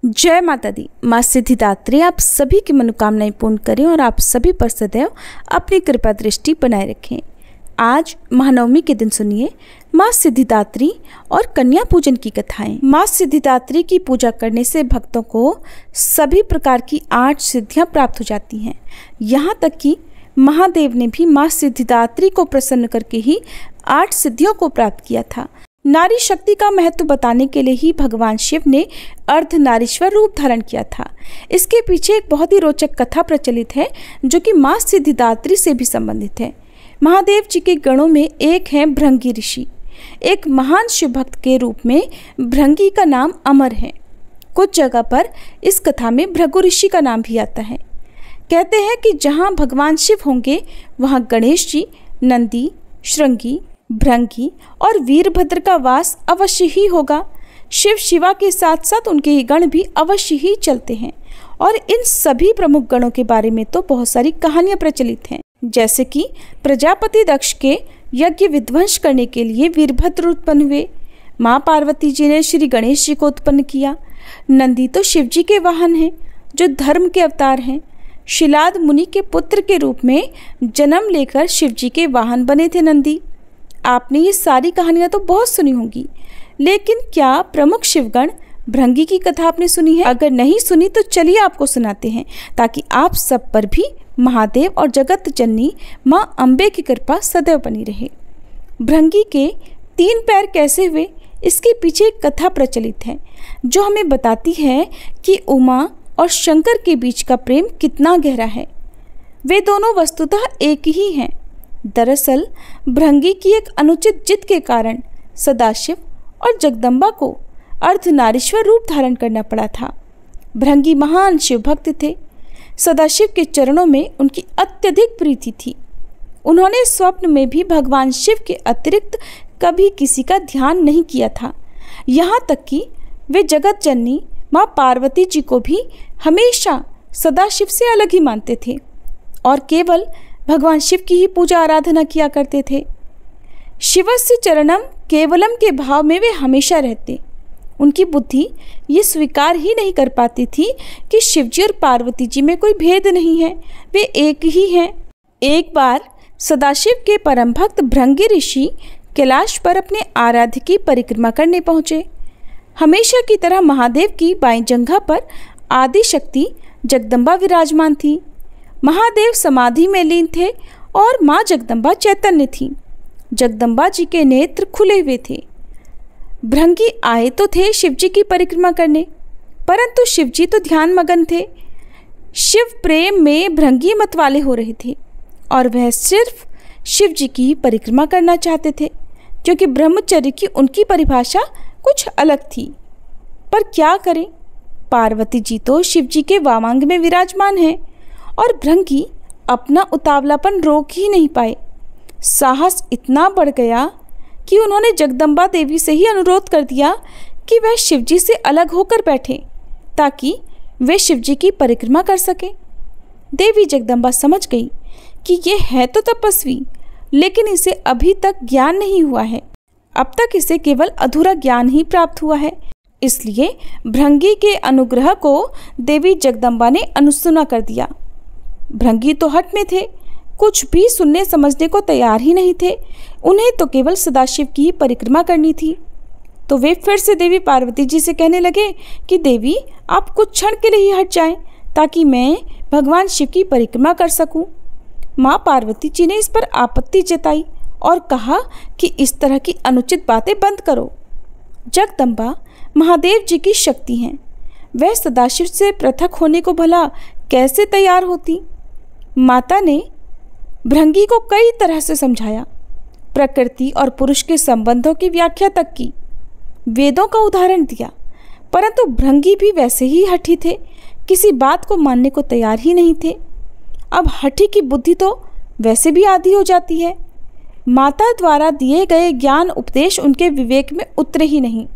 जय माता दी। माँ सिद्धिदात्री आप सभी की मनोकामनाएं पूर्ण करें और आप सभी पर सदैव अपनी कृपा दृष्टि बनाए रखें। आज महानवमी के दिन सुनिए माँ सिद्धिदात्री और कन्या पूजन की कथाएं। माँ सिद्धिदात्री की पूजा करने से भक्तों को सभी प्रकार की 8 सिद्धियां प्राप्त हो जाती हैं। यहाँ तक कि महादेव ने भी माँ सिद्धिदात्री को प्रसन्न करके ही 8 सिद्धियों को प्राप्त किया था। नारी शक्ति का महत्व बताने के लिए ही भगवान शिव ने अर्धनारीश्वर रूप धारण किया था। इसके पीछे एक बहुत ही रोचक कथा प्रचलित है जो कि माँ सिद्धिदात्री से भी संबंधित है। महादेव जी के गणों में एक है भृंगी ऋषि। एक महान शिव भक्त के रूप में भृंगी का नाम अमर है। कुछ जगह पर इस कथा में भृगु ऋषि का नाम भी आता है। कहते हैं कि जहाँ भगवान शिव होंगे वहाँ गणेश जी, नंदी, श्रृंगी, भृंगी और वीरभद्र का वास अवश्य ही होगा। शिव शिवा के साथ साथ उनके ही गण भी अवश्य ही चलते हैं और इन सभी प्रमुख गणों के बारे में तो बहुत सारी कहानियां प्रचलित हैं। जैसे कि प्रजापति दक्ष के यज्ञ विध्वंस करने के लिए वीरभद्र उत्पन्न हुए। माँ पार्वती जी ने श्री गणेश जी को उत्पन्न किया। नंदी तो शिव जी के वाहन हैं जो धर्म के अवतार हैं। शिलाद मुनि के पुत्र के रूप में जन्म लेकर शिव जी के वाहन बने थे नंदी। आपने ये सारी कहानियां तो बहुत सुनी होंगी, लेकिन क्या प्रमुख शिवगण भृंगी की कथा आपने सुनी है? अगर नहीं सुनी तो चलिए आपको सुनाते हैं ताकि आप सब पर भी महादेव और जगत जननी माँ अम्बे की कृपा सदैव बनी रहे। भृंगी के 3 पैर कैसे हुए, इसके पीछे एक कथा प्रचलित है जो हमें बताती है कि उमा और शंकर के बीच का प्रेम कितना गहरा है। वे दोनों वस्तुतः एक ही हैं। दरअसल भृंगी की एक अनुचित जिद के कारण सदाशिव और जगदम्बा को अर्धनारीश्वर रूप धारण करना पड़ा था। भृंगी महान शिव भक्त थे। सदाशिव के चरणों में उनकी अत्यधिक प्रीति थी। उन्होंने स्वप्न में भी भगवान शिव के अतिरिक्त कभी किसी का ध्यान नहीं किया था। यहाँ तक कि वे जगत जननी माँ पार्वती जी को भी हमेशा सदाशिव से अलग ही मानते थे और केवल भगवान शिव की ही पूजा आराधना किया करते थे। शिवस्य चरणम केवलम के भाव में वे हमेशा रहते। उनकी बुद्धि ये स्वीकार ही नहीं कर पाती थी कि शिवजी और पार्वती जी में कोई भेद नहीं है, वे एक ही हैं। एक बार सदाशिव के परम भक्त भृंगी ऋषि कैलाश पर अपने आराध्य की परिक्रमा करने पहुँचे। हमेशा की तरह महादेव की बाईं जंघा पर आदि शक्ति जगदम्बा विराजमान थी। महादेव समाधि में लीन थे और माँ जगदम्बा चैतन्य थी। जगदम्बा जी के नेत्र खुले हुए थे। भृंगी आए तो थे शिवजी की परिक्रमा करने, परंतु शिवजी तो ध्यान मगन थे। शिव प्रेम में भृंगी मतवाले हो रहे थे और वह सिर्फ शिवजी की ही परिक्रमा करना चाहते थे, क्योंकि ब्रह्मचर्य की उनकी परिभाषा कुछ अलग थी। पर क्या करें, पार्वती जी तो शिवजी के वामांग में विराजमान हैं और भृंगी अपना उतावलापन रोक ही नहीं पाए। साहस इतना बढ़ गया कि उन्होंने जगदम्बा देवी से ही अनुरोध कर दिया कि वह शिवजी से अलग होकर बैठे ताकि वे शिवजी की परिक्रमा कर सकें। देवी जगदम्बा समझ गई कि ये है तो तपस्वी, लेकिन इसे अभी तक ज्ञान नहीं हुआ है। अब तक इसे केवल अधूरा ज्ञान ही प्राप्त हुआ है। इसलिए भृंगी के अनुग्रह को देवी जगदम्बा ने अनसुना कर दिया। भृंगी तो हट में थे, कुछ भी सुनने समझने को तैयार ही नहीं थे। उन्हें तो केवल सदाशिव की ही परिक्रमा करनी थी। तो वे फिर से देवी पार्वती जी से कहने लगे कि देवी आप कुछ क्षण के लिए ही हट जाएं ताकि मैं भगवान शिव की परिक्रमा कर सकूं। माँ पार्वती जी ने इस पर आपत्ति जताई और कहा कि इस तरह की अनुचित बातें बंद करो। जगदम्बा महादेव जी की शक्ति हैं, वह सदाशिव से पृथक होने को भला कैसे तैयार होती। माता ने भृंगी को कई तरह से समझाया, प्रकृति और पुरुष के संबंधों की व्याख्या तक की, वेदों का उदाहरण दिया, परंतु भृंगी भी वैसे ही हठी थे, किसी बात को मानने को तैयार ही नहीं थे। अब हठी की बुद्धि तो वैसे भी आधी हो जाती है। माता द्वारा दिए गए ज्ञान उपदेश उनके विवेक में उतरे ही नहीं।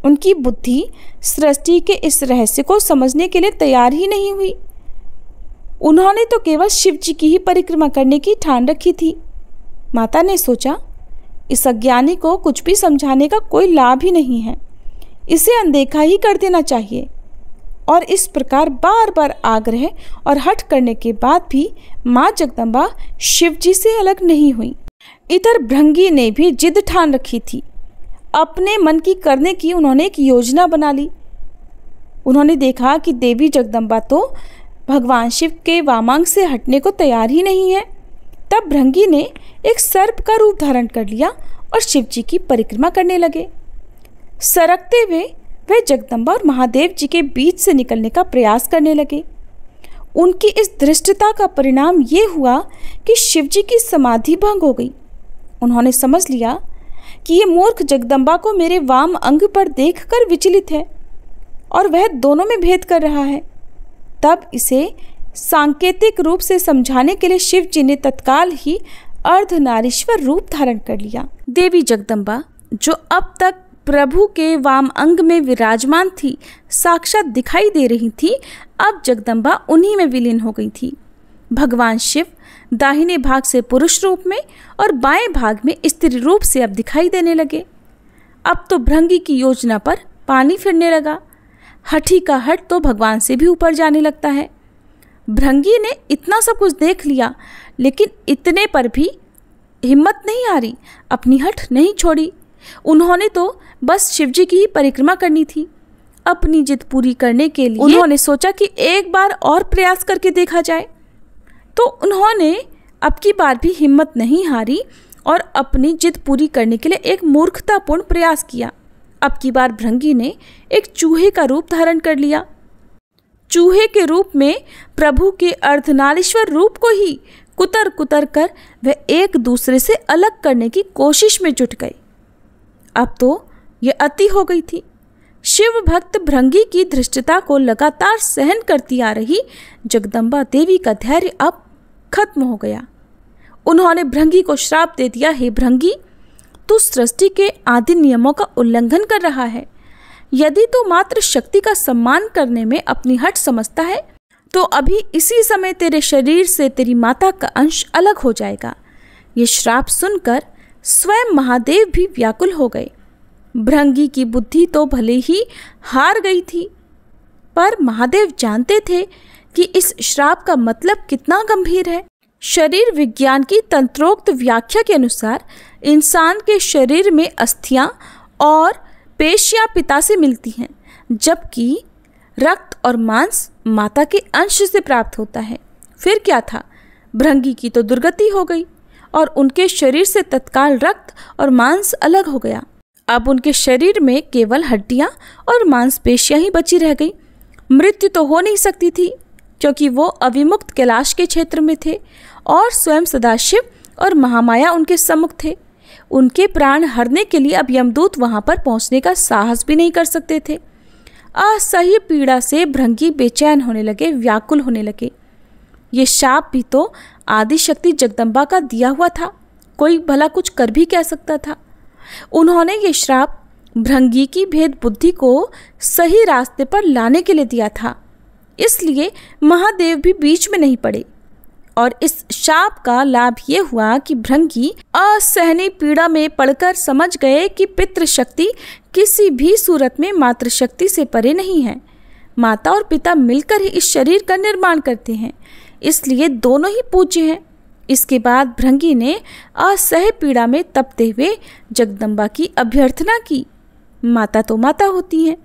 उनकी बुद्धि सृष्टि के इस रहस्य को समझने के लिए तैयार ही नहीं हुई। उन्होंने तो केवल शिव जी की ही परिक्रमा करने की ठान रखी थी। माता ने सोचा, इस अज्ञानी को कुछ भी समझाने का कोई लाभ ही नहीं है, इसे अनदेखा ही कर देना चाहिए। और इस प्रकार बार बार आग्रह और हठ करने के बाद भी माँ जगदम्बा शिव जी से अलग नहीं हुई। इधर भृंगी ने भी जिद ठान रखी थी। अपने मन की करने की उन्होंने एक योजना बना ली। उन्होंने देखा कि देवी जगदम्बा तो भगवान शिव के वामांग से हटने को तैयार ही नहीं है। तब भृंगी ने एक सर्प का रूप धारण कर लिया और शिव जी की परिक्रमा करने लगे। सरकते हुए वे जगदम्बा और महादेव जी के बीच से निकलने का प्रयास करने लगे। उनकी इस धृष्टता का परिणाम ये हुआ कि शिव जी की समाधि भंग हो गई। उन्होंने समझ लिया कि ये मूर्ख जगदम्बा को मेरे वाम अंग पर देखकर विचलित है और वह दोनों में भेद कर रहा है। तब इसे सांकेतिक रूप से समझाने के लिए शिव जी ने तत्काल ही अर्धनारीश्वर रूप धारण कर लिया। देवी जगदम्बा, जो अब तक प्रभु के वाम अंग में विराजमान थी, साक्षात दिखाई दे रही थी। अब जगदम्बा उन्हीं में विलीन हो गई थी। भगवान शिव दाहिने भाग से पुरुष रूप में और बाएं भाग में स्त्री रूप से अब दिखाई देने लगे। अब तो भृंगी की योजना पर पानी फिरने लगा। हठी का हठ तो भगवान से भी ऊपर जाने लगता है। भृंगी ने इतना सब कुछ देख लिया, लेकिन इतने पर भी हिम्मत नहीं हारी, अपनी हठ नहीं छोड़ी। उन्होंने तो बस शिवजी की ही परिक्रमा करनी थी। अपनी जिद पूरी करने के लिए उन्होंने सोचा कि एक बार और प्रयास करके देखा जाए। तो उन्होंने अब की बार भी हिम्मत नहीं हारी और अपनी जिद पूरी करने के लिए एक मूर्खतापूर्ण प्रयास किया। अब की बार भृंगी ने एक चूहे का रूप धारण कर लिया। चूहे के रूप में प्रभु के अर्धनारीश्वर रूप को ही कुतर कुतर कर वे एक दूसरे से अलग करने की कोशिश में जुट गए। अब तो ये अति हो गई थी। शिव भक्त भृंगी की धृष्टता को लगातार सहन करती आ रही जगदम्बा देवी का धैर्य अब खत्म हो गया। उन्होंने भृंगी को श्राप दे दिया, हे भृंगी, तू सृष्टि के आदि नियमों का उल्लंघन कर रहा है। यदि तू मात्र शक्ति का सम्मान करने में अपनी हट समझता है तो अभी इसी समय तेरे शरीर से तेरी माता का अंश अलग हो जाएगा। ये श्राप सुनकर स्वयं महादेव भी व्याकुल हो गए। भृंगी की बुद्धि तो भले ही हार गई थी, पर महादेव जानते थे कि इस श्राप का मतलब कितना गंभीर है। शरीर विज्ञान की तंत्रोक्त व्याख्या के अनुसार इंसान के शरीर में अस्थियां और पेशियां पिता से मिलती हैं, जबकि रक्त और मांस माता के अंश से प्राप्त होता है। फिर क्या था, भृंगी की तो दुर्गति हो गई और उनके शरीर से तत्काल रक्त और मांस अलग हो गया। अब उनके शरीर में केवल हड्डियां और मांसपेशियां ही बची रह गई। मृत्यु तो हो नहीं सकती थी, क्योंकि वो अविमुक्त कैलाश के क्षेत्र में थे और स्वयं सदाशिव और महामाया उनके सम्मुख थे। उनके प्राण हरने के लिए अब यमदूत वहां पर पहुंचने का साहस भी नहीं कर सकते थे। असह्य पीड़ा से भृंगी बेचैन होने लगे, व्याकुल होने लगे। ये शाप भी तो आदिशक्ति जगदम्बा का दिया हुआ था, कोई भला कुछ कर भी कह सकता था। उन्होंने ये श्राप भृंगी की भेद बुद्धि को सही रास्ते पर लाने के लिए दिया था, इसलिए महादेव भी बीच में नहीं पड़े। और इस शाप का लाभ ये हुआ कि भृंगी असहनीय पीड़ा में पड़कर समझ गए कि पितृशक्ति किसी भी सूरत में मातृशक्ति से परे नहीं है। माता और पिता मिलकर ही इस शरीर का निर्माण करते हैं, इसलिए दोनों ही पूज्य हैं। इसके बाद भृंगी ने असह्य पीड़ा में तपते हुए जगदम्बा की अभ्यर्थना की। माता तो माता होती हैं।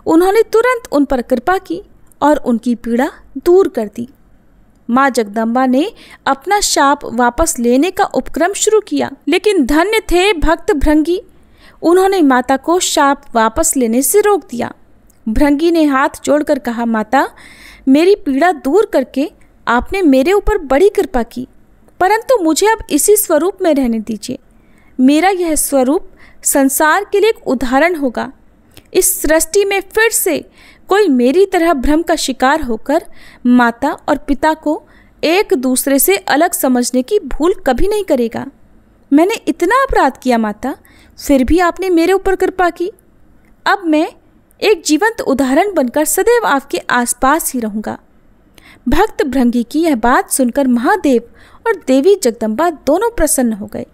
उन्होंने तुरंत उन पर कृपा की और उनकी पीड़ा दूर कर दी। माँ जगदम्बा ने अपना शाप वापस लेने का उपक्रम शुरू किया, लेकिन धन्य थे भक्त भृंगी, उन्होंने माता को शाप वापस लेने से रोक दिया। भृंगी ने हाथ जोड़कर कहा, माता, मेरी पीड़ा दूर करके आपने मेरे ऊपर बड़ी कृपा की, परंतु मुझे अब इसी स्वरूप में रहने दीजिए। मेरा यह स्वरूप संसार के लिए एक उदाहरण होगा। इस सृष्टि में फिर से कोई मेरी तरह भ्रम का शिकार होकर माता और पिता को एक दूसरे से अलग समझने की भूल कभी नहीं करेगा। मैंने इतना अपराध किया माता, फिर भी आपने मेरे ऊपर कृपा की। अब मैं एक जीवंत उदाहरण बनकर सदैव आपके आसपास ही रहूँगा। भक्त भृंगी की यह बात सुनकर महादेव और देवी जगदम्बा दोनों प्रसन्न हो गए।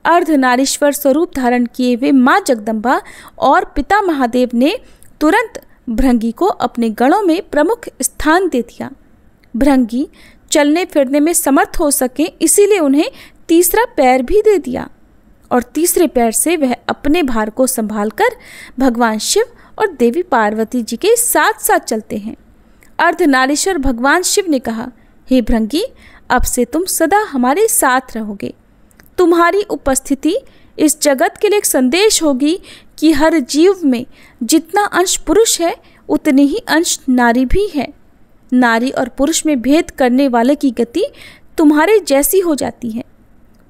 अर्धनारीश्वर स्वरूप धारण किए हुए माँ जगदम्बा और पिता महादेव ने तुरंत भृंगी को अपने गणों में प्रमुख स्थान दे दिया। भृंगी चलने फिरने में समर्थ हो सके इसीलिए उन्हें तीसरा पैर भी दे दिया और तीसरे पैर से वह अपने भार को संभालकर भगवान शिव और देवी पार्वती जी के साथ साथ चलते हैं। अर्धनारीश्वर भगवान शिव ने कहा, हे भृंगी, अब से तुम सदा हमारे साथ रहोगे। तुम्हारी उपस्थिति इस जगत के लिए एक संदेश होगी कि हर जीव में जितना अंश पुरुष है उतने ही अंश नारी भी है। नारी और पुरुष में भेद करने वाले की गति तुम्हारे जैसी हो जाती है।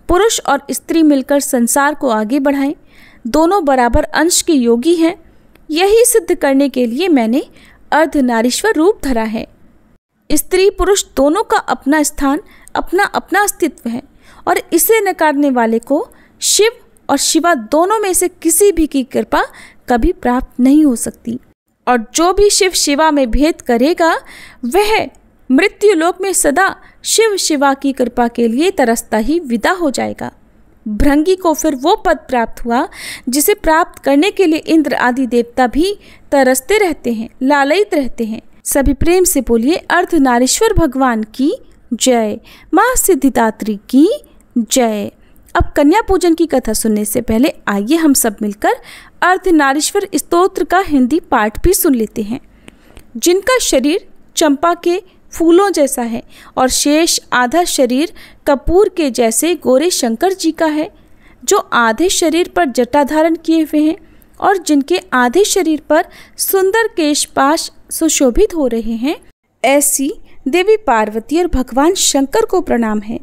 पुरुष और स्त्री मिलकर संसार को आगे बढ़ाएं। दोनों बराबर अंश के योगी हैं। यही सिद्ध करने के लिए मैंने अर्धनारीश्वर रूप धरा है। स्त्री पुरुष दोनों का अपना स्थान, अपना अपना अस्तित्व है और इसे नकारने वाले को शिव और शिवा दोनों में से किसी भी की कृपा कभी प्राप्त नहीं हो सकती। और जो भी शिव शिवा में भेद करेगा वह मृत्यु लोक में सदा शिव शिवा की कृपा के लिए तरसता ही विदा हो जाएगा। भृंगी को फिर वो पद प्राप्त हुआ जिसे प्राप्त करने के लिए इंद्र आदि देवता भी तरसते रहते हैं, लालयित रहते हैं। सभी प्रेम से बोलिए अर्धनारीश्वर भगवान की जय, माँ सिद्धिदात्री की जय। अब कन्या पूजन की कथा सुनने से पहले आइए हम सब मिलकर अर्धनारीश्वर स्तोत्र का हिंदी पाठ भी सुन लेते हैं। जिनका शरीर चंपा के फूलों जैसा है और शेष आधा शरीर कपूर के जैसे गोरे शंकर जी का है, जो आधे शरीर पर जटा धारण किए हुए हैं और जिनके आधे शरीर पर सुंदर केशपाश सुशोभित हो रहे हैं, ऐसी देवी पार्वती और भगवान शंकर को प्रणाम है।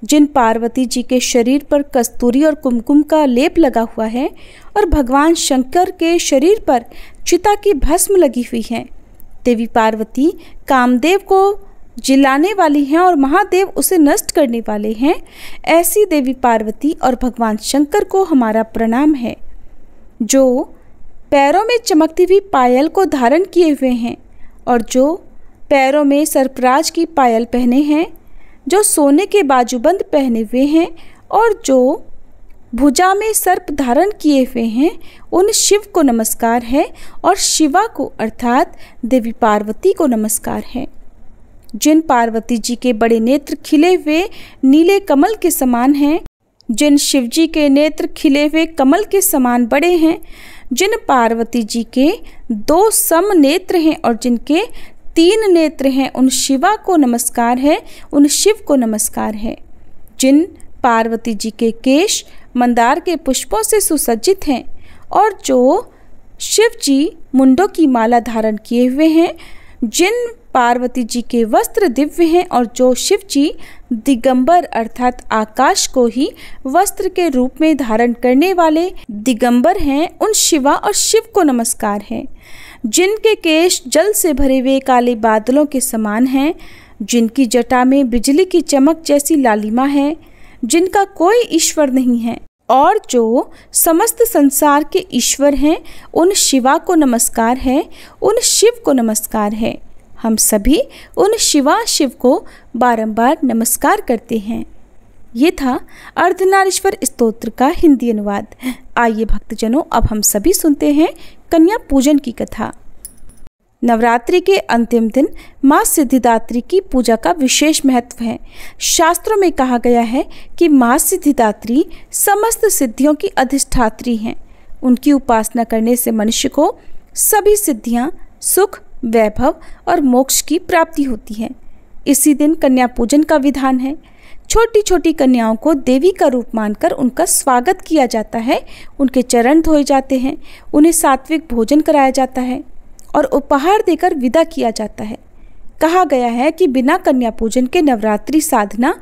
जिन पार्वती जी के शरीर पर कस्तूरी और कुमकुम का लेप लगा हुआ है और भगवान शंकर के शरीर पर चिता की भस्म लगी हुई है। देवी पार्वती कामदेव को जिलाने वाली हैं और महादेव उसे नष्ट करने वाले हैं। ऐसी देवी पार्वती और भगवान शंकर को हमारा प्रणाम है, जो पैरों में चमकती हुई पायल को धारण किए हुए हैं और जो पैरों में सर्पराज की पायल पहने हैं, जो सोने के बाजूबंद पहने हुए हैं और जो भुजा में सर्प धारण किए हुए हैं, उन शिव को नमस्कार है और शिवा को अर्थात देवी पार्वती को नमस्कार है। जिन पार्वती जी के बड़े नेत्र खिले हुए नीले कमल के समान हैं, जिन शिव जी के नेत्र खिले हुए कमल के समान बड़े हैं, जिन पार्वती जी के 2 सम नेत्र हैं और जिनके 3 नेत्र हैं, उन शिवा को नमस्कार है, उन शिव को नमस्कार है। जिन पार्वती जी के केश मंदार के पुष्पों से सुसज्जित हैं और जो शिव जी मुंडों की माला धारण किए हुए हैं, जिन पार्वती जी के वस्त्र दिव्य हैं और जो शिव जी दिगंबर अर्थात आकाश को ही वस्त्र के रूप में धारण करने वाले दिगंबर हैं, उन शिवा और शिव को नमस्कार है। जिनके केश जल से भरे हुए काले बादलों के समान हैं, जिनकी जटा में बिजली की चमक जैसी लालिमा है, जिनका कोई ईश्वर नहीं है और जो समस्त संसार के ईश्वर हैं, उन शिवा को नमस्कार है, उन शिव को नमस्कार है। हम सभी उन शिवा शिव को बारंबार नमस्कार करते हैं। ये था अर्धनारीश्वर स्तोत्र का हिंदी अनुवाद। आइए भक्तजनों, अब हम सभी सुनते हैं कन्या पूजन की कथा। नवरात्रि के अंतिम दिन माँ सिद्धिदात्री की पूजा का विशेष महत्व है। शास्त्रों में कहा गया है कि माँ सिद्धिदात्री समस्त सिद्धियों की अधिष्ठात्री हैं। उनकी उपासना करने से मनुष्य को सभी सिद्धियाँ, सुख, वैभव और मोक्ष की प्राप्ति होती है। इसी दिन कन्या पूजन का विधान है। छोटी छोटी कन्याओं को देवी का रूप मानकर उनका स्वागत किया जाता है, उनके चरण धोए जाते हैं, उन्हें सात्विक भोजन कराया जाता है और उपहार देकर विदा किया जाता है। कहा गया है कि बिना कन्या पूजन के नवरात्रि साधना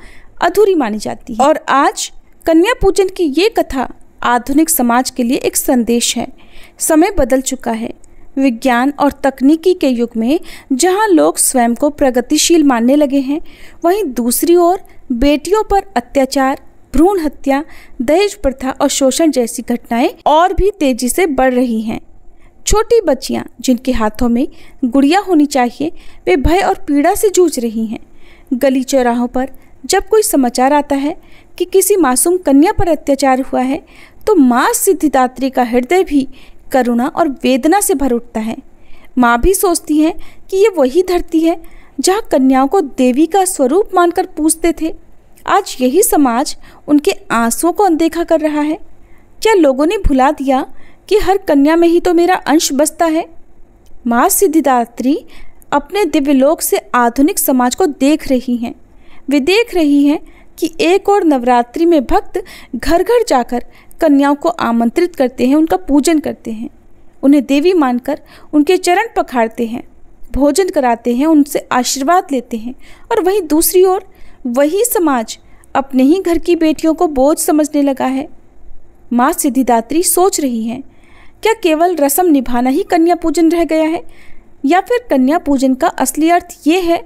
अधूरी मानी जाती है। और आज कन्या पूजन की ये कथा आधुनिक समाज के लिए एक संदेश है। समय बदल चुका है। विज्ञान और तकनीकी के युग में जहां लोग स्वयं को प्रगतिशील मानने लगे हैं, वहीं दूसरी ओर बेटियों पर अत्याचार, भ्रूण हत्या, दहेज प्रथा और शोषण जैसी घटनाएं और भी तेजी से बढ़ रही हैं। छोटी बच्चियां जिनके हाथों में गुड़िया होनी चाहिए, वे भय और पीड़ा से जूझ रही हैं। गली चौराहों पर जब कोई समाचार आता है कि किसी मासूम कन्या पर अत्याचार हुआ है, तो माँ सिद्धिदात्री का हृदय भी करुणा और वेदना से भर उठता है। माँ भी सोचती हैं कि ये वही धरती है जहाँ कन्याओं को देवी का स्वरूप मानकर पूजते थे। आज यही समाज उनके आंसुओं को अनदेखा कर रहा है। क्या लोगों ने भुला दिया कि हर कन्या में ही तो मेरा अंश बसता है? माँ सिद्धिदात्री अपने दिव्यलोक से आधुनिक समाज को देख रही हैं। वे देख रही हैं कि एक और नवरात्रि में भक्त घर घर जाकर कन्याओं को आमंत्रित करते हैं, उनका पूजन करते हैं, उन्हें देवी मानकर उनके चरण पखारते हैं, भोजन कराते हैं, उनसे आशीर्वाद लेते हैं। और वहीं दूसरी ओर वही समाज अपने ही घर की बेटियों को बोझ समझने लगा है। माँ सिद्धिदात्री सोच रही हैं, क्या केवल रस्म निभाना ही कन्या पूजन रह गया है, या फिर कन्या पूजन का असली अर्थ ये है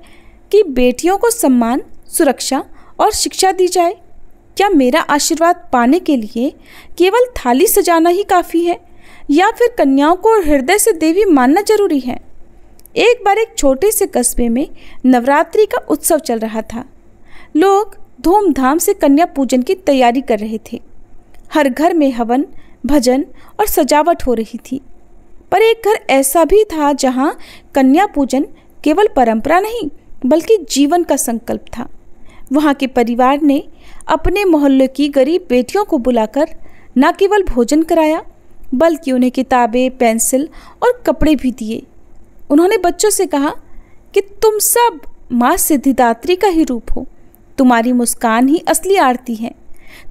कि बेटियों को सम्मान, सुरक्षा और शिक्षा दी जाए? क्या मेरा आशीर्वाद पाने के लिए केवल थाली सजाना ही काफ़ी है, या फिर कन्याओं को हृदय से देवी मानना जरूरी है? एक बार एक छोटे से कस्बे में नवरात्रि का उत्सव चल रहा था। लोग धूमधाम से कन्या पूजन की तैयारी कर रहे थे। हर घर में हवन, भजन और सजावट हो रही थी। पर एक घर ऐसा भी था जहां कन्या पूजन केवल परंपरा नहीं बल्कि जीवन का संकल्प था। वहां के परिवार ने अपने मोहल्ले की गरीब बेटियों को बुलाकर न केवल भोजन कराया बल्कि उन्हें किताबें, पेंसिल और कपड़े भी दिए। उन्होंने बच्चों से कहा कि तुम सब माँ सिद्धिदात्री का ही रूप हो। तुम्हारी मुस्कान ही असली आरती है।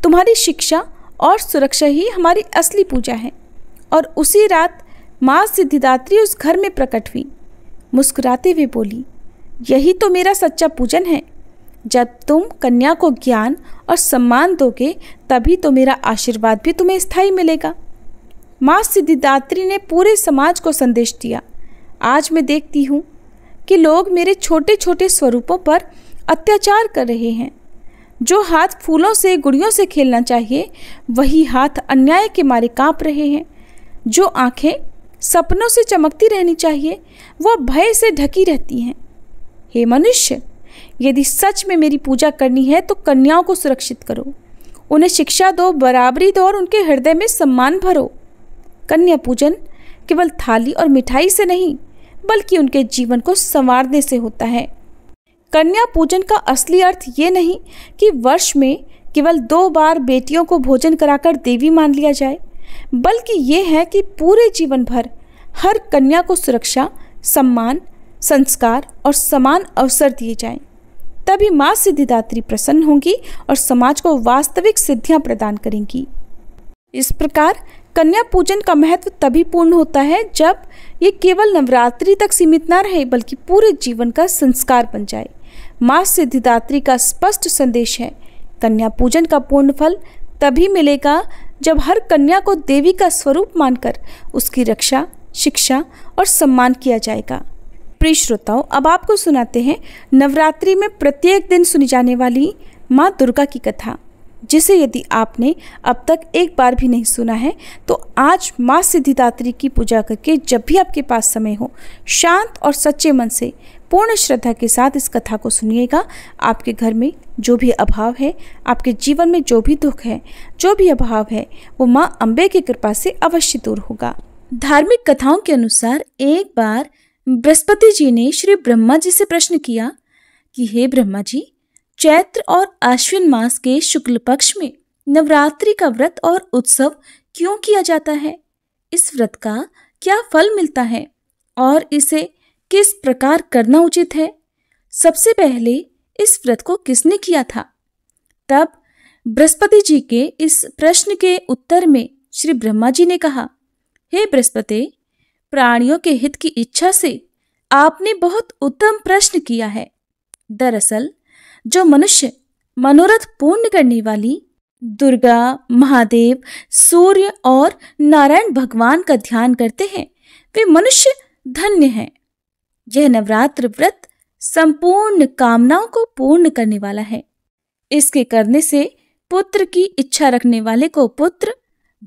तुम्हारी शिक्षा और सुरक्षा ही हमारी असली पूजा है। और उसी रात माँ सिद्धिदात्री उस घर में प्रकट हुई। मुस्कुराते हुए बोली, यही तो मेरा सच्चा पूजन है। जब तुम कन्या को ज्ञान और सम्मान दोगे तभी तो मेरा आशीर्वाद भी तुम्हें स्थायी मिलेगा। माँ सिद्धिदात्री ने पूरे समाज को संदेश दिया, आज मैं देखती हूँ कि लोग मेरे छोटे छोटे स्वरूपों पर अत्याचार कर रहे हैं। जो हाथ फूलों से, गुड़ियों से खेलना चाहिए, वही हाथ अन्याय के मारे कांप रहे हैं। जो आंखें सपनों से चमकती रहनी चाहिए, वह भय से ढकी रहती हैं। हे मनुष्य, यदि सच में मेरी पूजा करनी है तो कन्याओं को सुरक्षित करो, उन्हें शिक्षा दो, बराबरी दो और उनके हृदय में सम्मान भरो। कन्या पूजन केवल थाली और मिठाई से नहीं बल्कि उनके जीवन को संवारने से होता है। कन्या पूजन का असली अर्थ ये नहीं कि वर्ष में केवल 2 बार बेटियों को भोजन कराकर देवी मान लिया जाए, बल्कि ये है कि पूरे जीवन भर हर कन्या को सुरक्षा, सम्मान, संस्कार और समान अवसर दिए जाएं। तभी माँ सिद्धिदात्री प्रसन्न होंगी और समाज को वास्तविक सिद्धियां प्रदान करेंगी। इस प्रकार कन्या पूजन का महत्व तभी पूर्ण होता है जब ये केवल नवरात्रि तक सीमित न रहे बल्कि पूरे जीवन का संस्कार बन जाए। माँ सिद्धिदात्री का स्पष्ट संदेश है, कन्या पूजन का पूर्ण फल तभी मिलेगा जब हर कन्या को देवी का स्वरूप मानकर उसकी रक्षा, शिक्षा और सम्मान किया जाएगा। प्रिय श्रोताओं, अब आपको सुनाते हैं नवरात्रि में प्रत्येक दिन सुनी जाने वाली माँ दुर्गा की कथा, जिसे यदि आपने अब तक एक बार भी नहीं सुना है तो आज माँ सिद्धिदात्री की पूजा करके जब भी आपके पास समय हो, शांत और सच्चे मन से पूर्ण श्रद्धा के साथ इस कथा को सुनिएगा। आपके घर में जो भी अभाव है, आपके जीवन में जो भी दुख है, जो भी अभाव है, वो माँ अम्बे की कृपा से अवश्य दूर होगा। धार्मिक कथाओं के अनुसार एक बार बृहस्पति जी ने श्री ब्रह्मा जी से प्रश्न किया कि हे ब्रह्मा जी, चैत्र और आश्विन मास के शुक्ल पक्ष में नवरात्रि का व्रत और उत्सव क्यों किया जाता है? इस व्रत का क्या फल मिलता है और इसे किस प्रकार करना उचित है? सबसे पहले इस व्रत को किसने किया था? तब बृहस्पति जी के इस प्रश्न के उत्तर में श्री ब्रह्मा जी ने कहा, हे बृहस्पति, प्राणियों के हित की इच्छा से आपने बहुत उत्तम प्रश्न किया है। दरअसल जो मनुष्य मनोरथ पूर्ण करने वाली दुर्गा, महादेव, सूर्य और नारायण भगवान का ध्यान करते हैं, वे मनुष्य धन्य हैं। यह नवरात्र व्रत संपूर्ण कामनाओं को पूर्ण करने वाला है। इसके करने से पुत्र की इच्छा रखने वाले को पुत्र,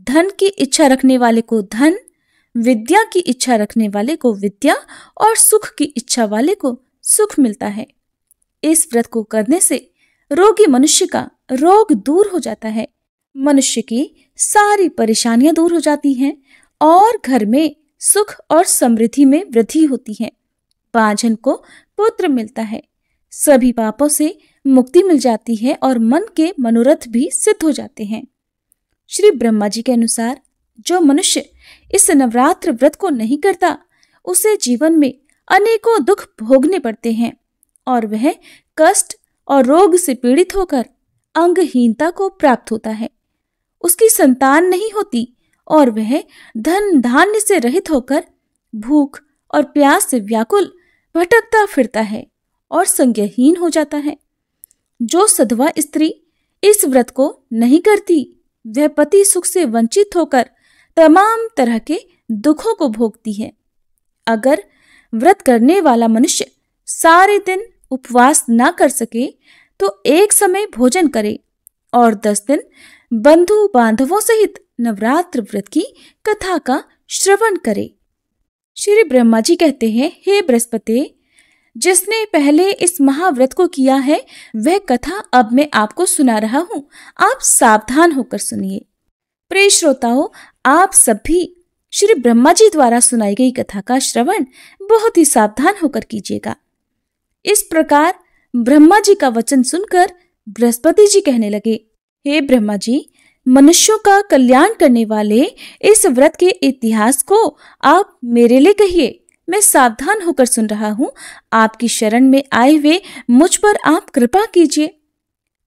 धन की इच्छा रखने वाले को धन, विद्या की इच्छा रखने वाले को विद्या और सुख की इच्छा वाले को सुख मिलता है। इस व्रत को करने से रोगी मनुष्य का रोग दूर हो जाता है, मनुष्य की सारी परेशानियां दूर हो जाती हैं और घर में सुख और समृद्धि में वृद्धि होती है। बांझन को पुत्र मिलता है, सभी पापों से मुक्ति मिल जाती है और मन के मनोरथ भी सिद्ध हो जाते हैं। श्री ब्रह्मा जी के अनुसार जो मनुष्य इस नवरात्र व्रत को नहीं करता, उसे जीवन में अनेकों दुख भोगने पड़ते हैं और वह कष्ट और रोग से पीड़ित होकर अंगहीनता को प्राप्त होता है। उसकी संतान नहीं होती और वह धन धान्य से रहित होकर भूख और प्यास से व्याकुल भटकता फिरता है और संज्ञाहीन हो जाता है। जो सधवा स्त्री इस व्रत को नहीं करती, वह पति सुख से वंचित होकर तमाम तरह के दुखों को भोगती है। अगर व्रत करने वाला मनुष्य सारे दिन उपवास ना कर सके तो एक समय भोजन करे और 10 दिन बंधु बांधवों सहित नवरात्र व्रत की कथा का श्रवण करे। श्री ब्रह्मा जी कहते हैं, हे बृहस्पति, जिसने पहले इस महाव्रत को किया है वह कथा अब मैं आपको सुना रहा हूं, आप सावधान होकर सुनिए। प्रिय श्रोताओं, आप सभी श्री ब्रह्मा जी द्वारा सुनाई गई कथा का श्रवण बहुत ही सावधान होकर कीजिएगा। इस प्रकार ब्रह्मा जी का वचन सुनकर बृहस्पति जी कहने लगे, हे ब्रह्मा जी, मनुष्यों का कल्याण करने वाले इस व्रत के इतिहास को आप मेरे लिए कहिए। मैं सावधान होकर सुन रहा हूँ, आपकी शरण में आए हुए मुझ पर आप कृपा कीजिए।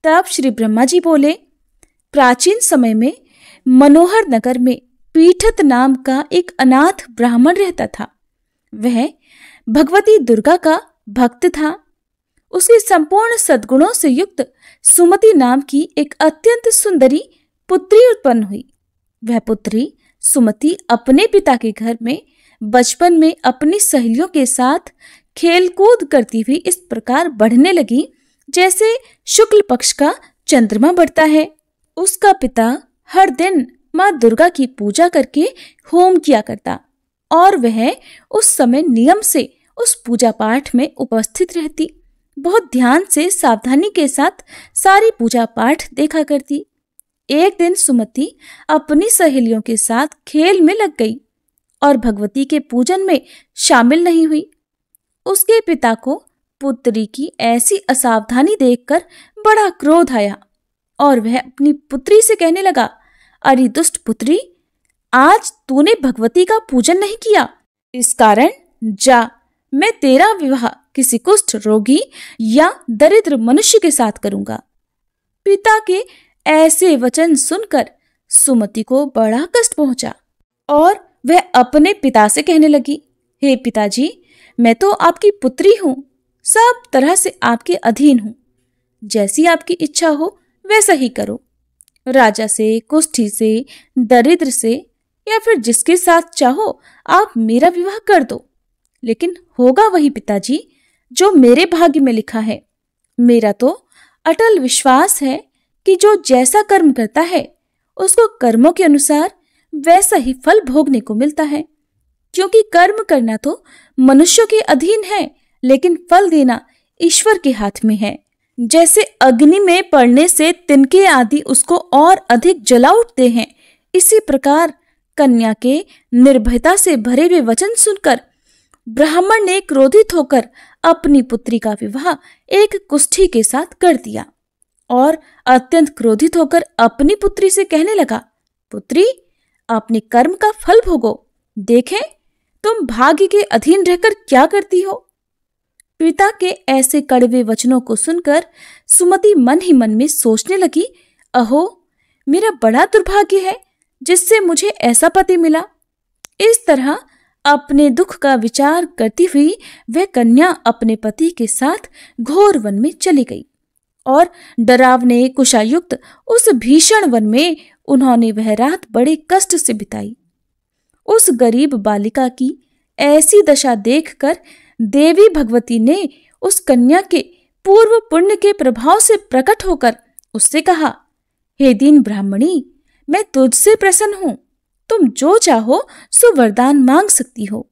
तब श्री ब्रह्मा जी बोले, प्राचीन समय में मनोहर नगर में पीठत नाम का एक अनाथ ब्राह्मण रहता था। वह भगवती दुर्गा का भक्त था। उसकी संपूर्ण सद्गुणों से युक्त सुमति नाम की एक अत्यंत सुंदरी पुत्री उत्पन्न हुई। वह पुत्री सुमति अपने पिता के घर में बचपन में अपनी सहेलियों के साथ खेलकूद करती हुई इस प्रकार बढ़ने लगी जैसे शुक्ल पक्ष का चंद्रमा बढ़ता है। उसका पिता हर दिन माँ दुर्गा की पूजा करके होम किया करता और वह उस समय नियम से उस पूजा पाठ में उपस्थित रहती। बहुत ध्यान से सावधानी के साथ सारी पूजा पाठ देखा करती। एक दिन सुमति अपनी सहेलियों के साथ खेल में लग गई और भगवती के पूजन में शामिल नहीं हुई। उसके पिता को पुत्री की ऐसी असावधानी देखकर बड़ा क्रोध आया और वह अपनी पुत्री से कहने लगा, अरे दुष्ट पुत्री, आज तूने भगवती का पूजन नहीं किया, इस कारण जा, मैं तेरा विवाह किसी कुष्ठ रोगी या दरिद्र मनुष्य के साथ करूंगा। पिता के ऐसे वचन सुनकर सुमति को बड़ा कष्ट पहुंचा और वह अपने पिता से कहने लगी, हे पिताजी, मैं तो आपकी पुत्री हूं, सब तरह से आपके अधीन हूं। जैसी आपकी इच्छा हो वैसा ही करो। राजा से, कुष्ठी से, दरिद्र से या फिर जिसके साथ चाहो आप मेरा विवाह कर दो, लेकिन होगा वही पिताजी जो मेरे भाग्य में लिखा है। मेरा तो अटल विश्वास है कि जो जैसा कर्म करता है उसको कर्मों के अनुसार वैसा ही फल भोगने को मिलता है। क्योंकि कर्म करना तो मनुष्यों के अधीन है, लेकिन फल देना ईश्वर के हाथ में है। जैसे अग्नि में पड़ने से तिनके आदि उसको और अधिक जला उठते हैं, इसी प्रकार कन्या के निर्भयता से भरे हुए वचन सुनकर ब्राह्मण ने क्रोधित होकर अपनी पुत्री का विवाह एक कुष्ठी के साथ कर दिया और अत्यंत क्रोधित होकर अपनी पुत्री से कहने लगा, पुत्री, अपने कर्म का फल भोगो, देखें तुम भाग्य के अधीन रहकर क्या करती हो। पिता के ऐसे कड़वे वचनों को सुनकर सुमति मन ही मन में सोचने लगी, अहो, मेरा बड़ा दुर्भाग्य है जिससे मुझे ऐसा पति मिला। इस तरह अपने दुख का विचार करती हुई वह कन्या अपने पति के साथ घोर वन में चली गई और डरावने कुशायुक्त उस भीषण वन में उन्होंने वह रात बड़े कष्ट से बिताई। उस गरीब बालिका की ऐसी दशा देखकर देवी भगवती ने उस कन्या के पूर्व पुण्य के प्रभाव से प्रकट होकर उससे कहा, हे दीन ब्राह्मणी, मैं तुझसे प्रसन्न हूं, तुम जो चाहो सो वरदान मांग सकती हो।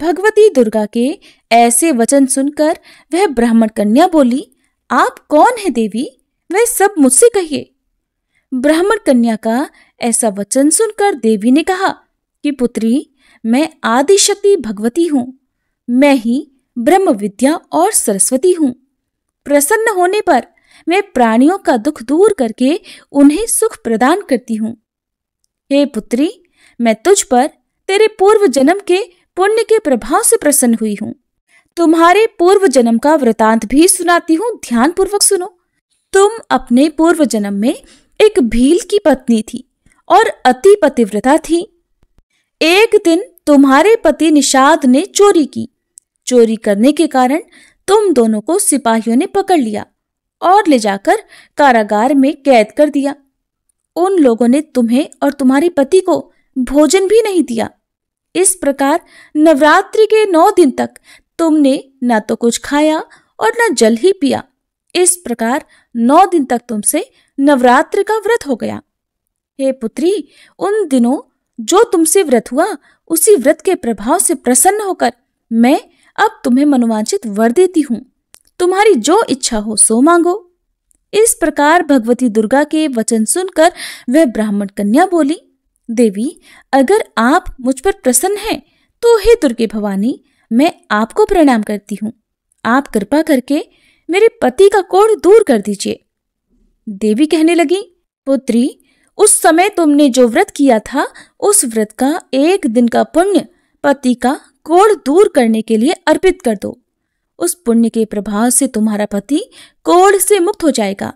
भगवती दुर्गा के ऐसे वचन सुनकर वह ब्राह्मण कन्या बोली, आप कौन है देवी, वह सब मुझसे कहिए। ब्राह्मण कन्या का ऐसा वचन सुनकर देवी ने कहा कि पुत्री, मैं आदिशक्ति भगवती हूँ। मैं ही ब्रह्म विद्या और सरस्वती हूँ। प्रसन्न होने पर मैं प्राणियों का दुख दूर करके उन्हें सुख प्रदान करती हूँ। हे पुत्री, मैं तुझ पर तेरे पूर्व जन्म के पुण्य के प्रभाव से प्रसन्न हुई हूँ। तुम्हारे पूर्व जन्म का वृतांत भी सुनाती हूँ, ध्यान पूर्वक सुनो। तुम अपने पूर्व जन्म में एक भील की पत्नी थी और अति पतिव्रता थी। एक दिन तुम्हारे पति निषाद ने चोरी की। चोरी करने के कारण तुम दोनों को सिपाहियों ने पकड़ लिया और ले जाकर कारागार में कैद कर दिया। उन लोगों ने तुम्हें और तुम्हारे पति को भोजन भी नहीं दिया। इस प्रकार नवरात्रि के 9 दिन तक तुमने न तो कुछ खाया और न जल ही पिया। इस प्रकार 9 दिन तक तुमसे नवरात्र का व्रत हो गया। हे पुत्री, उन दिनों जो तुमसे व्रत हुआ, उसी व्रत के प्रभाव से प्रसन्न होकर मैं अब तुम्हें मनोवांछित वर देती हूँ। तुम्हारी जो इच्छा हो सो मांगो। इस प्रकार भगवती दुर्गा के वचन सुनकर वह ब्राह्मण कन्या बोली, देवी, अगर आप मुझ पर प्रसन्न हैं तो हे दुर्गे भवानी, मैं आपको प्रणाम करती हूँ। आप कृपा करके मेरे पति का कोढ़ दूर कर दीजिए। देवी कहने लगी, पुत्री, उस समय तुमने जो व्रत किया था, उस व्रत का 1 दिन का पुण्य पति का कोढ़ दूर करने के लिए अर्पित कर दो। उस पुण्य के प्रभाव से तुम्हारा पति कोढ़ से मुक्त हो जाएगा।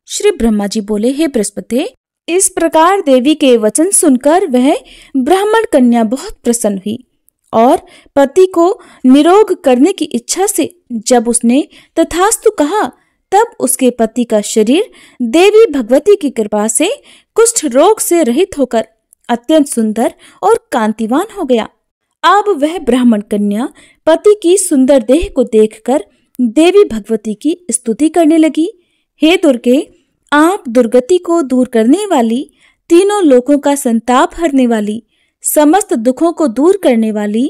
श्री ब्रह्मा जी बोले, हे बृहस्पति, इस प्रकार देवी के वचन सुनकर वह ब्राह्मण कन्या बहुत प्रसन्न हुई और पति को निरोग करने की इच्छा से जब उसने तथास्तु कहा, तब उसके पति का शरीर देवी भगवती की कृपा से कुष्ठ रोग से रहित होकर अत्यंत सुंदर और कांतिवान हो गया। अब वह ब्राह्मण कन्या पति की सुंदर देह को देखकर देवी भगवती की स्तुति करने लगी। हे दुर्गे, आप दुर्गति को दूर करने वाली, तीनों लोकों का संताप हरने वाली, समस्त दुखों को दूर करने वाली,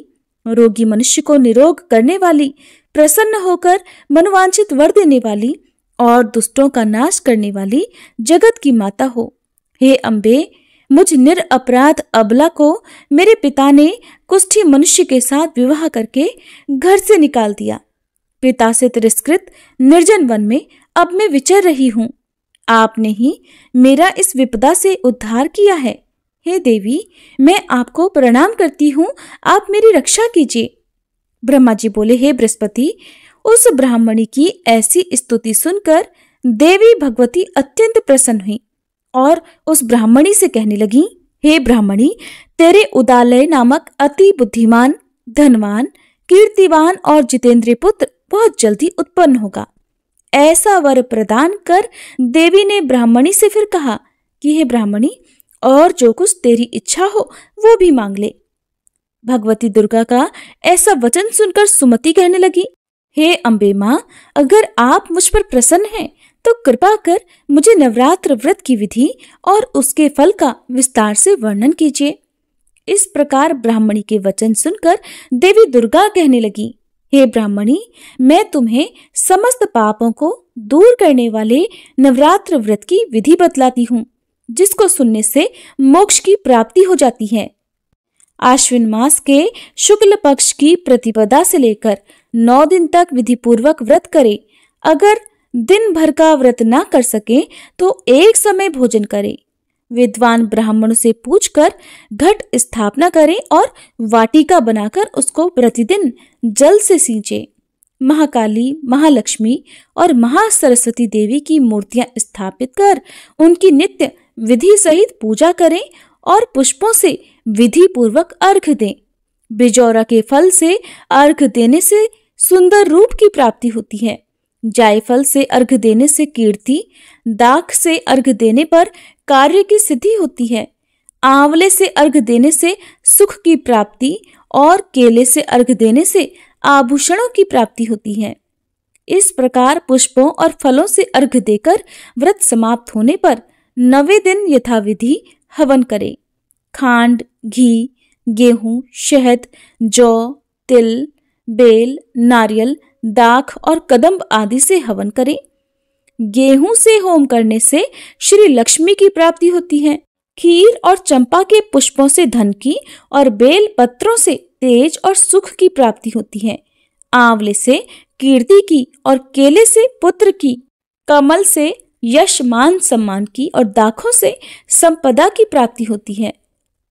रोगी मनुष्य को निरोग करने वाली, प्रसन्न होकर मनोवांछित वर देने वाली और दुष्टों का नाश करने वाली जगत की माता हो। हे अम्बे, मुझ निरअपराध अबला को मेरे पिता ने कुष्ठी मनुष्य के साथ विवाह करके घर से निकाल दिया। पिता से तिरस्कृत निर्जन वन में अब मैं विचर रही हूँ। आपने ही मेरा इस विपदा से उद्धार किया है। हे देवी, मैं आपको प्रणाम करती हूँ, आप मेरी रक्षा कीजिए। ब्रह्मा जी बोले, हे बृहस्पति, उस ब्राह्मणी की ऐसी स्तुति सुनकर देवी भगवती अत्यंत प्रसन्न हुई और उस ब्राह्मणी से कहने लगी, हे ब्राह्मणी, तेरे उदालय नामक अति बुद्धिमान, धनवान, कीर्तिवान और जितेंद्रिय पुत्र बहुत जल्दी उत्पन्न होगा। ऐसा वर प्रदान कर देवी ने ब्राह्मणी से फिर कहा कि हे ब्राह्मणी, और जो कुछ तेरी इच्छा हो वो भी मांग ले। भगवती दुर्गा का ऐसा वचन सुनकर सुमति कहने लगी, हे अम्बे माँ, अगर आप मुझ पर प्रसन्न हैं तो कृपा कर मुझे नवरात्र व्रत की विधि और उसके फल का विस्तार से वर्णन कीजिए। इस प्रकार ब्राह्मणी के वचन सुनकर देवी दुर्गा कहने लगी, हे ब्राह्मणी, मैं तुम्हें समस्त पापों को दूर करने वाले नवरात्र व्रत की विधि बतलाती हूँ, जिसको सुनने से मोक्ष की प्राप्ति हो जाती है। आश्विन मास के शुक्ल पक्ष की प्रतिपदा से लेकर 9 दिन तक विधि पूर्वक व्रत करे। अगर दिन भर का व्रत ना कर सके तो एक समय भोजन करे। विद्वान ब्राह्मणों से पूछकर घट स्थापना करे और वाटिका बनाकर उसको प्रतिदिन जल से सींचे। महाकाली, महालक्ष्मी और महासरस्वती देवी की मूर्तियां स्थापित कर उनकी नित्य विधि सहित पूजा करें और पुष्पों से विधि पूर्वक अर्घ्य दें। बिजौरा के फल से अर्घ्य देने से सुंदर रूप की प्राप्ति होती है। जायफल से अर्घ्य देने से कीर्ति, दाख से अर्घ्य देने पर कार्य की सिद्धि होती है। आंवले से अर्घ्य देने से सुख की प्राप्ति और केले से अर्घ्य देने से आभूषणों की प्राप्ति होती है। इस प्रकार पुष्पों और फलों से अर्घ्य देकर व्रत समाप्त होने पर 9वें दिन यथाविधि हवन करें। खांड, घी, गेहूं, शहद, जौ, तिल, बेल, नारियल, दाख और कदम्ब आदि से हवन करें। गेहूं से होम करने से श्री लक्ष्मी की प्राप्ति होती है। खीर और चंपा के पुष्पों से धन की और बेल पत्रों से तेज और सुख की प्राप्ति होती है। आंवले से कीर्ति की और केले से पुत्र की, कमल से यश मान सम्मान की और दाखों से संपदा की प्राप्ति होती है।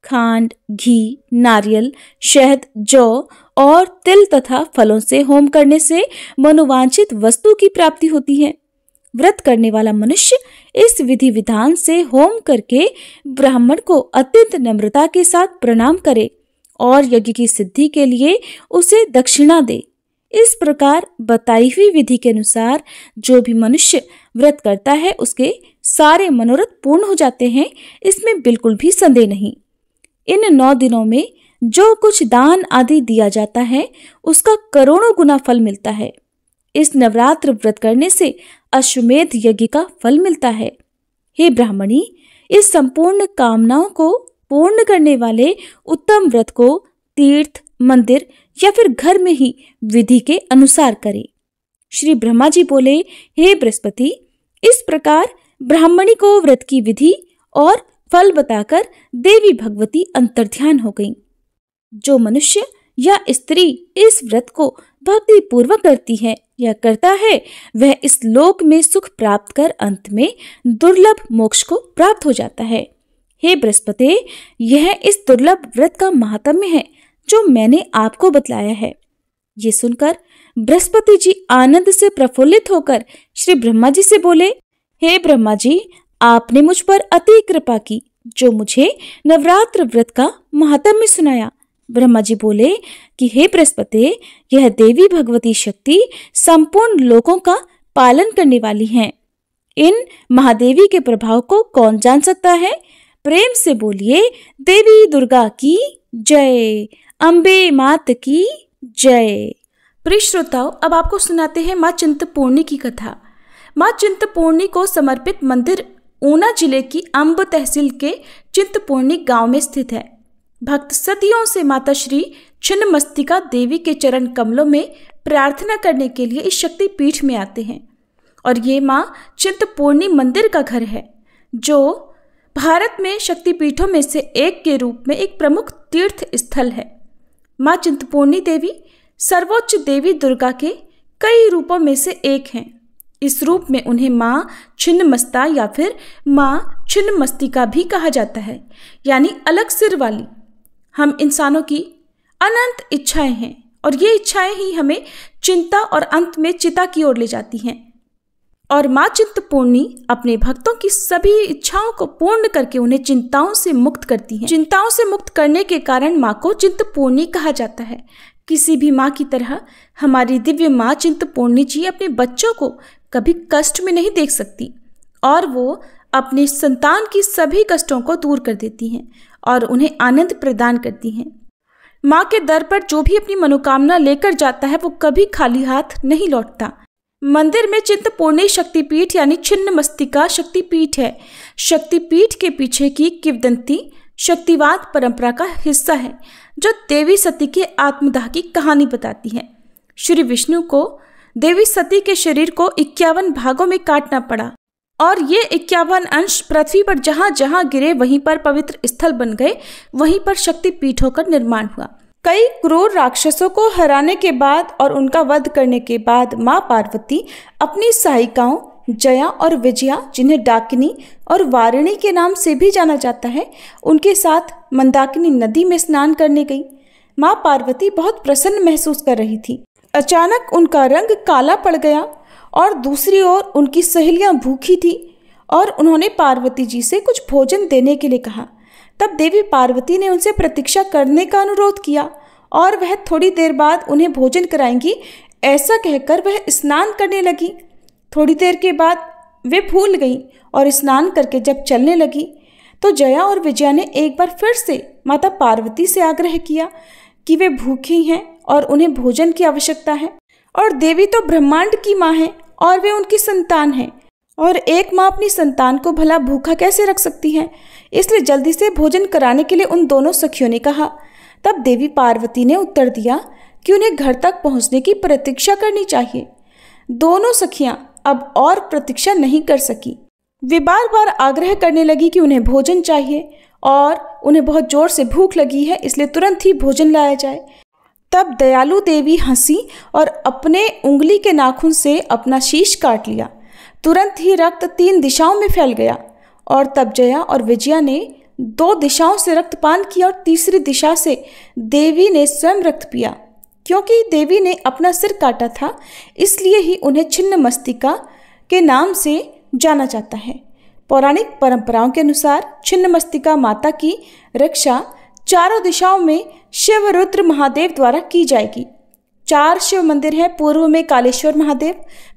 खांड, घी, नारियल, शहद, जौ और तिल तथा फलों से होम करने से मनोवांछित वस्तु की प्राप्ति होती है। व्रत करने वाला मनुष्य इस विधि विधान से होम करके ब्राह्मण को अत्यंत नम्रता के साथ प्रणाम करे और यज्ञ की सिद्धि के लिए उसे दक्षिणा दे। इस प्रकार बताई हुई विधि के अनुसार जो भी मनुष्य व्रत करता है उसके सारे मनोरथ पूर्ण हो जाते हैं, इसमें बिल्कुल भी संदेह नहीं। इन 9 दिनों में जो कुछ दान आदि दिया जाता है उसका करोड़ों गुना फल मिलता है। इस नवरात्र व्रत करने से अश्वमेध यज्ञ का फल मिलता है। हे ब्राह्मणी, इस संपूर्ण कामनाओं को पूर्ण करने वाले उत्तम व्रत को तीर्थ, मंदिर या फिर घर में ही विधि के अनुसार करें। श्री ब्रह्मा जी बोले, हे बृहस्पति, इस प्रकार ब्राह्मणी को व्रत की विधि और फल बताकर देवी भगवती अंतर्ध्यान हो गईं। जो मनुष्य या स्त्री इस व्रत को भक्ति पूर्वक करती है या करता है, वह इस लोक में सुख प्राप्त कर अंत में दुर्लभ मोक्ष को प्राप्त हो जाता है। हे बृहस्पति, यह इस दुर्लभ व्रत का महात्म्य है जो मैंने आपको बतलाया है। ये सुनकर बृहस्पति जी आनंद से प्रफुल्लित होकर श्री ब्रह्मा जी से बोले, हे ब्रह्मा जी, आपने मुझ पर अति कृपा की जो मुझे नवरात्र व्रत का महात्म्य सुनाया। ब्रह्मा जी बोले कि हे बृहस्पति, यह देवी भगवती शक्ति संपूर्ण लोकों का पालन करने वाली हैं। इन महादेवी के प्रभाव को कौन जान सकता है? प्रेम से बोलिए, देवी दुर्गा की जय, अम्बे मात की जय। प्रिय श्रोताओं, अब आपको सुनाते हैं माँ चिंतपूर्णी की कथा। माँ चिंतपूर्णी को समर्पित मंदिर ऊना जिले की अंब तहसील के चिंतपूर्णी गांव में स्थित है। भक्त सदियों से माता श्री छिन्नमस्तिका देवी के चरण कमलों में प्रार्थना करने के लिए इस शक्ति पीठ में आते हैं और ये माँ चिंतपूर्णी मंदिर का घर है, जो भारत में शक्तिपीठों में से एक के रूप में एक प्रमुख तीर्थ स्थल है। माँ चिंतपूर्णी देवी सर्वोच्च देवी दुर्गा के कई रूपों में से एक हैं। इस रूप में उन्हें माँ छिन्नमस्ता या फिर माँ छिन्नमस्तिका भी कहा जाता है, यानी अलग सिर वाली। हम इंसानों की अनंत इच्छाएं हैं और ये इच्छाएं ही हमें चिंता और अंत में चिता की ओर ले जाती हैं। और माँ चिंतपूर्णी अपने भक्तों की सभी इच्छाओं को पूर्ण करके उन्हें चिंताओं से मुक्त करती हैं। चिंताओं से मुक्त करने के कारण माँ को चिंतपूर्णी कहा जाता है। किसी भी माँ की तरह हमारी दिव्य माँ चिंतपूर्णी जी अपने बच्चों को कभी कष्ट में नहीं देख सकती और वो अपने संतान की सभी कष्टों को दूर कर देती हैं और उन्हें आनंद प्रदान करती हैं। माँ के दर पर जो भी अपनी मनोकामना लेकर जाता है वो कभी खाली हाथ नहीं लौटता। मंदिर में चिंतपूर्णी शक्तिपीठ यानी छिन्नमस्तिका शक्तिपीठ है। शक्तिपीठ के पीछे की किंवदंती शक्तिवाद परंपरा का हिस्सा है, जो देवी सती के आत्मदाह की कहानी बताती है। श्री विष्णु को देवी सती के शरीर को 51 भागों में काटना पड़ा और ये 51 अंश पृथ्वी पर जहां जहां गिरे वहीं पर पवित्र स्थल बन गए, वहीं पर शक्तिपीठों का निर्माण हुआ। कई क्रूर राक्षसों को हराने के बाद और उनका वध करने के बाद माँ पार्वती अपनी सहायिकाओं जया और विजया, जिन्हें डाकिनी और वारिणी के नाम से भी जाना जाता है, उनके साथ मंदाकिनी नदी में स्नान करने गई। माँ पार्वती बहुत प्रसन्न महसूस कर रही थी। अचानक उनका रंग काला पड़ गया और दूसरी ओर उनकी सहेलियां भूखी थी और उन्होंने पार्वती जी से कुछ भोजन देने के लिए कहा। तब देवी पार्वती ने उनसे प्रतीक्षा करने का अनुरोध किया और वह थोड़ी देर बाद उन्हें भोजन कराएंगी, ऐसा कहकर वह स्नान करने लगी। थोड़ी देर के बाद वे भूल गईं और स्नान करके जब चलने लगी तो जया और विजया ने एक बार फिर से माता पार्वती से आग्रह किया कि वे भूखी हैं और उन्हें भोजन की आवश्यकता है। और देवी तो ब्रह्मांड की माँ है और वे उनकी संतान हैं, और एक माँ अपनी संतान को भला भूखा कैसे रख सकती है। इसलिए जल्दी से भोजन कराने के लिए उन दोनों सखियों ने कहा। तब देवी पार्वती ने उत्तर दिया कि उन्हें घर तक पहुंचने की प्रतीक्षा करनी चाहिए। दोनों सखियां अब और प्रतीक्षा नहीं कर सकी वे बार बार आग्रह करने लगी कि उन्हें भोजन चाहिए और उन्हें बहुत जोर से भूख लगी है, इसलिए तुरंत ही भोजन लाया जाए। तब दयालु देवी हंसी और अपने उंगली के नाखून से अपना शीश काट लिया। तुरंत ही रक्त 3 दिशाओं में फैल गया और तब जया और विजया ने 2 दिशाओं से रक्तपान किया और तीसरी दिशा से देवी ने स्वयं रक्त पिया। क्योंकि देवी ने अपना सिर काटा था, इसलिए ही उन्हें छिन्नमस्तिका के नाम से जाना जाता है। पौराणिक परंपराओं के अनुसार छिन्नमस्तिका माता की रक्षा चारों दिशाओं में शिव रुद्र महादेव द्वारा की जाएगी। 4 शिव मंदिर हैं। पूर्व में कालेश्वर महादेव,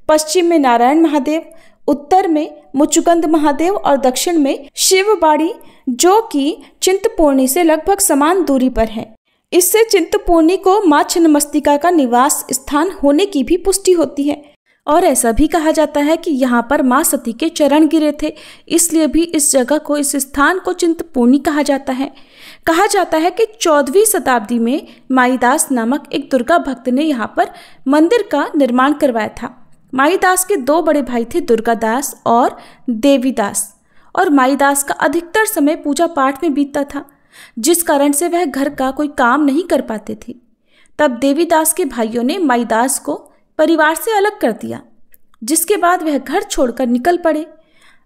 पश्चिम में नारायण महादेव, उत्तर में मुचुकुंद महादेव और दक्षिण में शिवबाड़ी, जो कि चिंतपूर्णी से लगभग समान दूरी पर है। इससे चिंतपूर्णी को मां छिन्नमस्तिका का निवास स्थान होने की भी पुष्टि होती है। और ऐसा भी कहा जाता है कि यहाँ पर मां सती के चरण गिरे थे, इसलिए भी इस जगह को, इस स्थान को चिंतपूर्णी कहा जाता है। कहा जाता है कि 14वीं शताब्दी में माईदास नामक एक दुर्गा भक्त ने यहाँ पर मंदिर का निर्माण करवाया था। माईदास के 2 बड़े भाई थे, दुर्गादास और देवीदास, और माईदास का अधिकतर समय पूजा पाठ में बीतता था, जिस कारण से वह घर का कोई काम नहीं कर पाते थे। तब देवीदास के भाइयों ने माईदास को परिवार से अलग कर दिया, जिसके बाद वह घर छोड़कर निकल पड़े।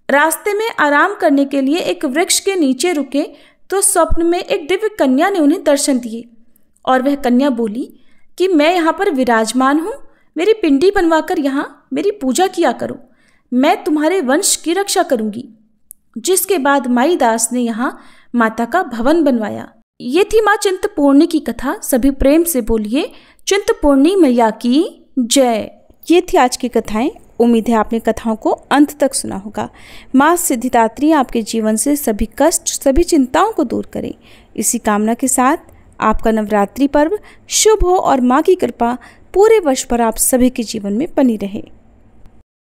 रास्ते में आराम करने के लिए एक वृक्ष के नीचे रुके तो स्वप्न में एक दिव्य कन्या ने उन्हें दर्शन दिए और वह कन्या बोली कि मैं यहाँ पर विराजमान हूँ, मेरी पिंडी बनवाकर यहाँ मेरी पूजा किया करो, मैं तुम्हारे वंश की रक्षा करूँगी। जिसके बाद माईदास ने यहाँ माता का भवन बनवाया। ये थी माँ चिंतपूर्णी की कथा। सभी प्रेम से बोलिए चिंतपूर्णी मैया की जय। ये थी आज की कथाएं। उम्मीद है आपने कथाओं को अंत तक सुना होगा। माँ सिद्धिदात्री आपके जीवन से सभी कष्ट, सभी चिंताओं को दूर करें। इसी कामना के साथ आपका नवरात्रि पर्व शुभ हो और माँ की कृपा पूरे वर्ष पर आप सभी के जीवन में बनी रहे।